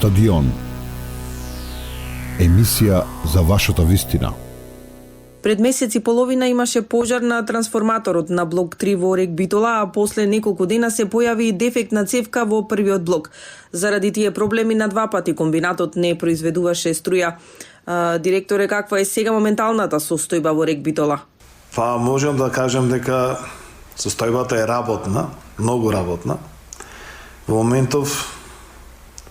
Стадион. Емисија за вашата вистина. Пред месец и половина имаше пожар на трансформаторот на блок 3 во Орек Битола, а после неколку дена се појави и дефектна цевка во првиот блок. Заради тие проблеми на два пати комбинатот не произведуваше струја. Директоре, каква е сега моменталната состојба во Орек Битола? Па можам да кажам дека состојбата е работна, многу работна. Во моментов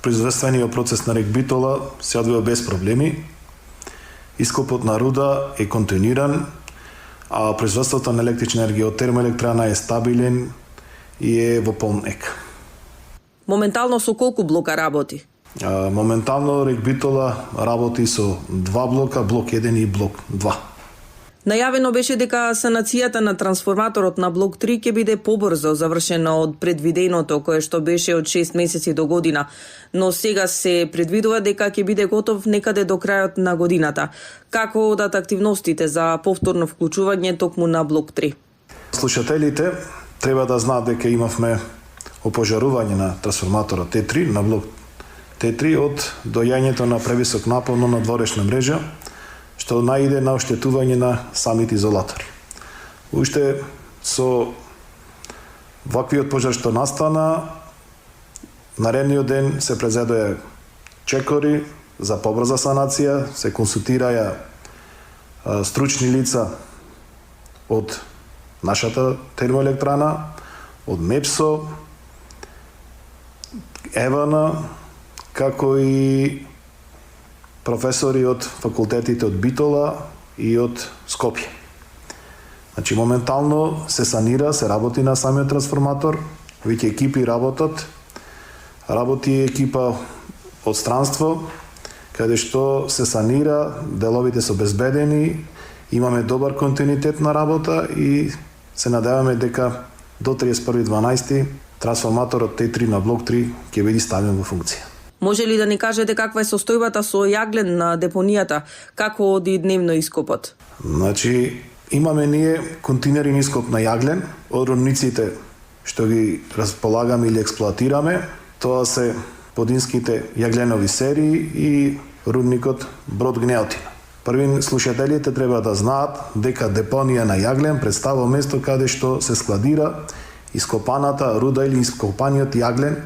производствениот процес на Орек Битола се одвива без проблеми. Ископот на руда е континуиран, а производството на електрична енергија од термоелектрана е стабилен и е во полн ек. Моментално со колку блока работи? Моментално Орек Битола работи со два блока, блок 1 и блок 2. Најавено беше дека санацијата на трансформаторот на блок 3 ќе биде побрзо завршена од предвиденото, кое што беше од 6 месеци до година, но сега се предвидува дека ќе биде готов некаде до крајот на годината. Како одат активностите за повторно вклучување токму на блок 3? Слушателите треба да знаат дека имавме опожарување на трансформаторот Т3 на блок Т3 од дојањето на превисок напон на дворешна мрежа, што наиде на оштетување на самите изолатори. Уште со ваквиот пожар што настана, наредниот ден се презедоја чекори за побрза санација, се консултираја стручни лица од нашата термоелектрана, од МЕПСО, ЕВАНА, како и професори од факултетите од Битола и од Скопје. Значи, моментално се санира, се работи на самиот трансформатор, веќе екипи работат, работи екипа од странство, каде што се санира, деловите се обезбедени, имаме добар континуитет на работа и се надеваме дека до 31.12. трансформаторот Т3 на блок 3 ќе биде ставен во функција. Може ли да ни кажете каква е состојбата со јаглен на депонијата? Како оди дневно ископот? Значи, имаме ние континуиран ископ на јаглен од рудниците што ги располагаме или експлоатираме. Тоа се подинските јагленови серии и рудникот Брод Гнеотина. Првин слушателите треба да знаат дека депонија на јаглен представува место каде што се складира ископаната руда или ископаниот јаглен,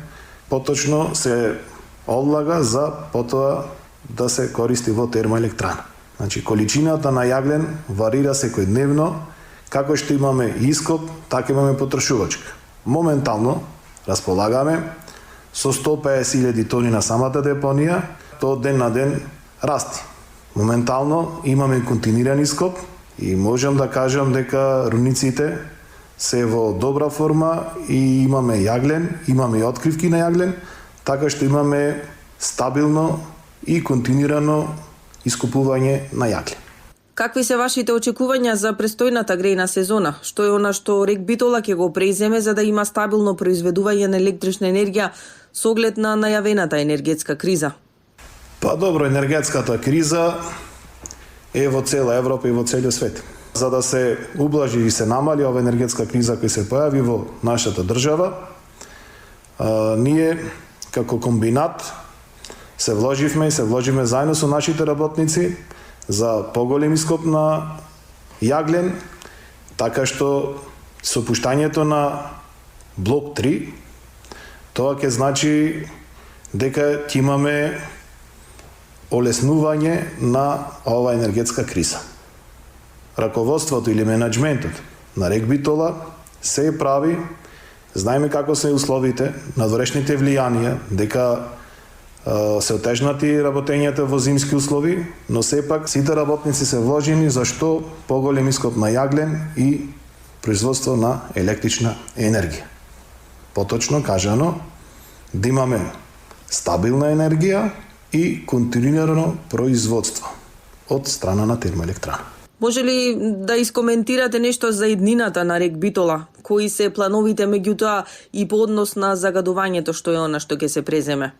поточно се одлага за потоа да се користи во термоелектрана. Значи, количината на јаглен варира секојдневно, како што имаме ископ, така имаме потрошувачка. Моментално располагаме со 150.000 тони на самата депонија, тоа ден на ден расти. Моментално имаме континуиран ископ и можам да кажам дека рудниците се во добра форма и имаме јаглен, имаме и откривки на јаглен, така што имаме стабилно и континуирано искупување на јаглен. Какви се вашите очекувања за престојната грејна сезона? Што е она што Орек Битола ќе го преземе за да има стабилно произведување на електрична енергија со оглед на најавената енергетска криза? Па добро, енергетската криза е во цела Европа и во целиот свет. За да се ублажи и се намали ова енергетска криза која се појави во нашата држава, ние како комбинат се вложивме заедно со нашите работници за поголем ископ на јаглен, така што со пуштањето на блок 3, тоа ќе значи дека ќе имаме олеснување на ова енергетска криза. Раководството или менеджментот на Орек Битола се прави, знаеме како се условите, надворешните влијанија, дека се отежнати работењата во зимски услови, но сепак сите работници се вложени за што поголем ископ на јаглен и производство на електрична енергија. Поточно кажано, да имаме стабилна енергија и континуирано производство од страна на термоелектрана. Може ли да искоментирате нешто за иднината на Орек Битола? Кои се плановите меѓутоа и по однос на загадувањето што е она што ќе се преземе?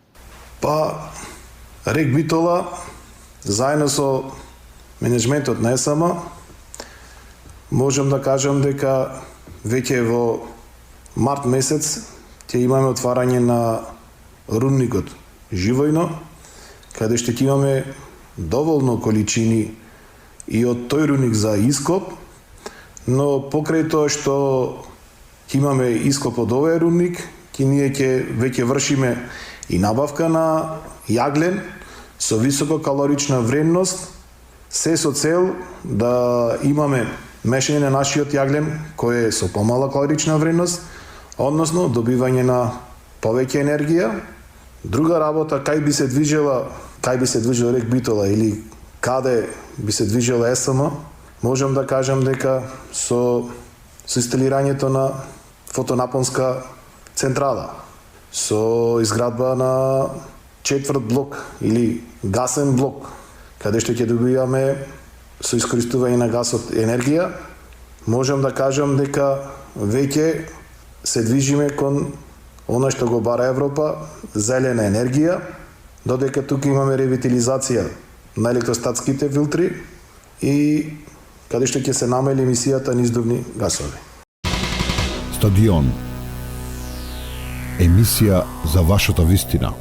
Па, Орек Битола, заедно со менеджментот на ЕСМ, можам да кажам дека веќе во март месец ќе имаме отварање на рудникот живојно, каде што ќе имаме доволно количини и од тој рудник за ископ, но покрај тоа што ќе имаме ископ од овој рудник, ние ќе веќе вршиме и набавка на јаглен со висококалорична вредност, се со цел да имаме мешање на нашиот јаглен кој е со помала калорична вредност, односно добивање на повеќе енергија. Друга работа, кај би се движела рек Битола или каде би се движела ЕСМ, можам да кажам дека со инсталирањето на фотонапонска централа, со изградба на четврт блок или гасен блок, каде што ќе добиваме со искористување на гасот енергија, можам да кажам дека веќе се движиме кон она што го бара Европа, зелена енергија, додека тука имаме ревитализација на електростатските филтри и каде што ќе се намали емисијата на издувни гасови. Стадион. Емисија за вашата вистина.